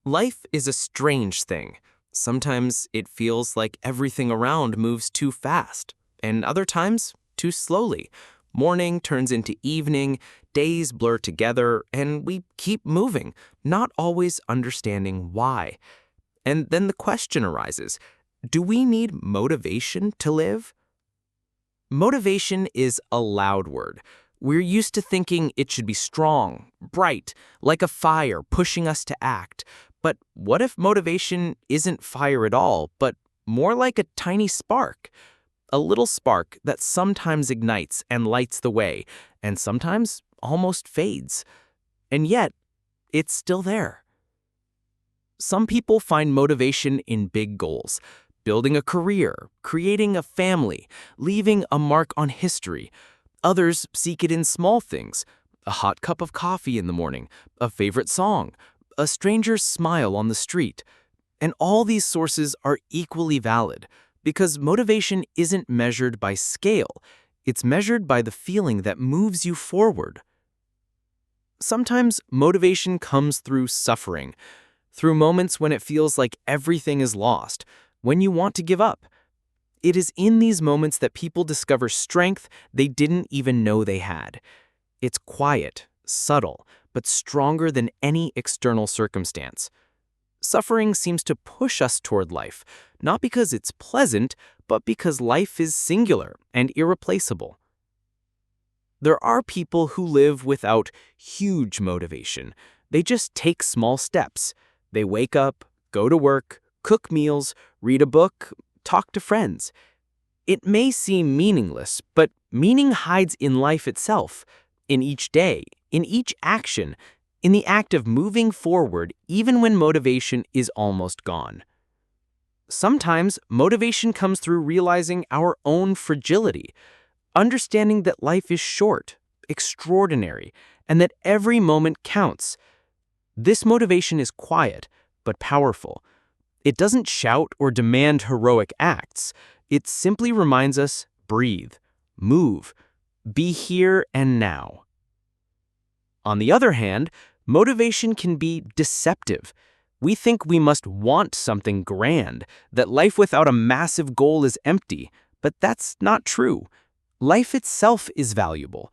Life is a strange thing. Sometimes it feels like everything around moves too fast, and other times, too slowly. Morning turns into evening, days blur together, and we keep moving, not always understanding why. And then the question arises, do we need motivation to live? Motivation is a loud word. We're used to thinking it should be strong, bright, like a fire pushing us to act. But what if motivation isn't fire at all, but more like a tiny spark? A little spark that sometimes ignites and lights the way, and sometimes almost fades. And yet, it's still there. Some people find motivation in big goals, building a career, creating a family, leaving a mark on history. Others seek it in small things, a hot cup of coffee in the morning, a favorite song, a stranger's smile on the street. And all these sources are equally valid because motivation isn't measured by scale. It's measured by the feeling that moves you forward. Sometimes motivation comes through suffering, through moments when it feels like everything is lost, when you want to give up. It is in these moments that people discover strength they didn't even know they had. It's quiet, subtle, but stronger than any external circumstance. Suffering seems to push us toward life, not because it's pleasant, but because life is singular and irreplaceable. There are people who live without huge motivation. They just take small steps. They wake up, go to work, cook meals, read a book, talk to friends. It may seem meaningless, but meaning hides in life itself, in each day, in each action, in the act of moving forward even when motivation is almost gone. Sometimes motivation comes through realizing our own fragility, understanding that life is short, extraordinary, and that every moment counts. This motivation is quiet, but powerful. It doesn't shout or demand heroic acts. It simply reminds us, breathe, move, be here and now. On the other hand, motivation can be deceptive. We think we must want something grand, that life without a massive goal is empty, but that's not true. Life itself is valuable.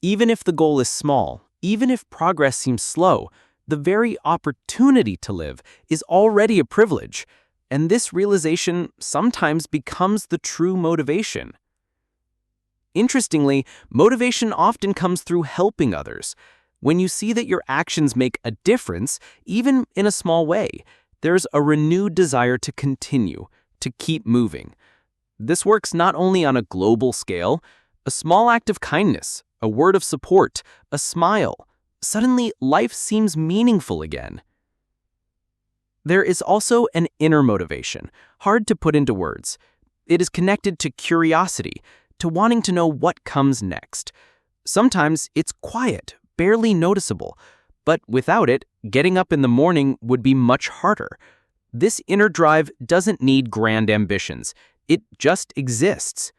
Even if the goal is small, even if progress seems slow, the very opportunity to live is already a privilege, and this realization sometimes becomes the true motivation. Interestingly, motivation often comes through helping others. When you see that your actions make a difference, even in a small way, there's a renewed desire to continue, to keep moving. This works not only on a global scale. A small act of kindness, a word of support, a smile. Suddenly, life seems meaningful again. There is also an inner motivation, hard to put into words. It is connected to curiosity, to wanting to know what comes next. Sometimes it's quiet, barely noticeable, but without it, getting up in the morning would be much harder. This inner drive doesn't need grand ambitions. It just exists.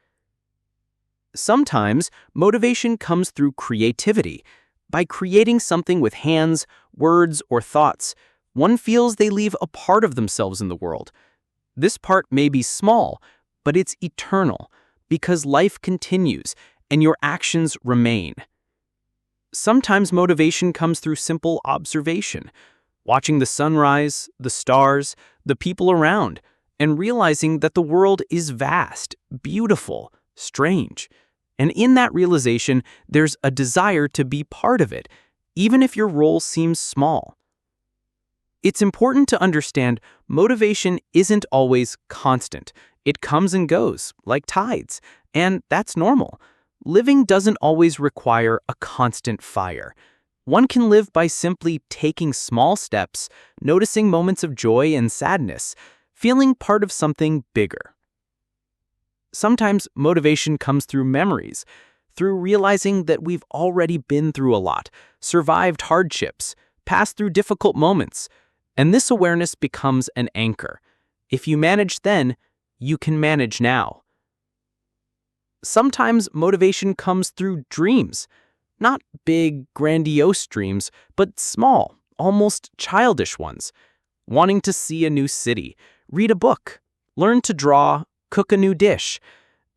Sometimes motivation comes through creativity. By creating something with hands, words, or thoughts, one feels they leave a part of themselves in the world. This part may be small, but it's eternal, because life continues and your actions remain. Sometimes motivation comes through simple observation, watching the sunrise, the stars, the people around, and realizing that the world is vast, beautiful, strange. And in that realization, there's a desire to be part of it, even if your role seems small. It's important to understand motivation isn't always constant. It comes and goes, like tides, and that's normal. Living doesn't always require a constant fire. One can live by simply taking small steps, noticing moments of joy and sadness, feeling part of something bigger. Sometimes motivation comes through memories, through realizing that we've already been through a lot, survived hardships, passed through difficult moments, and this awareness becomes an anchor. If you managed then, you can manage now. Sometimes motivation comes through dreams, not big, grandiose dreams, but small, almost childish ones. wanting to see a new city, read a book, learn to draw, cook a new dish.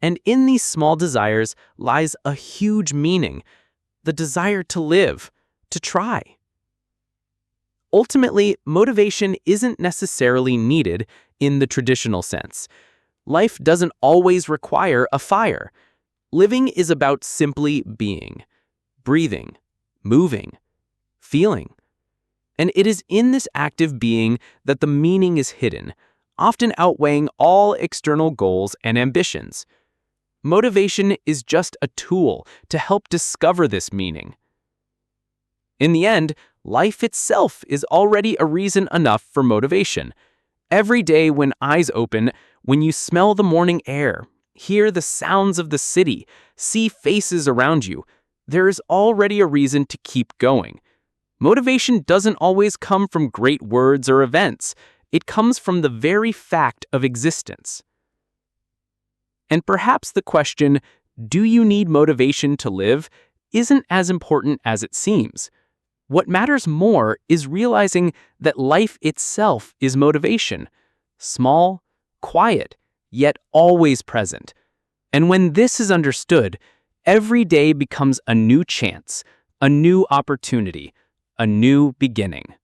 And in these small desires lies a huge meaning, the desire to live, to try. Ultimately, motivation isn't necessarily needed in the traditional sense. Life doesn't always require a fire. Living is about simply being, breathing, moving, feeling. And it is in this active being that the meaning is hidden, often outweighing all external goals and ambitions. Motivation is just a tool to help discover this meaning. In the end, life itself is already a reason enough for motivation. Every day when eyes open, when you smell the morning air, hear the sounds of the city, see faces around you, there is already a reason to keep going. Motivation doesn't always come from great words or events. It comes from the very fact of existence. And perhaps the question, do you need motivation to live, isn't as important as it seems. What matters more is realizing that life itself is motivation, small, quiet, yet always present. And when this is understood, every day becomes a new chance, a new opportunity, a new beginning.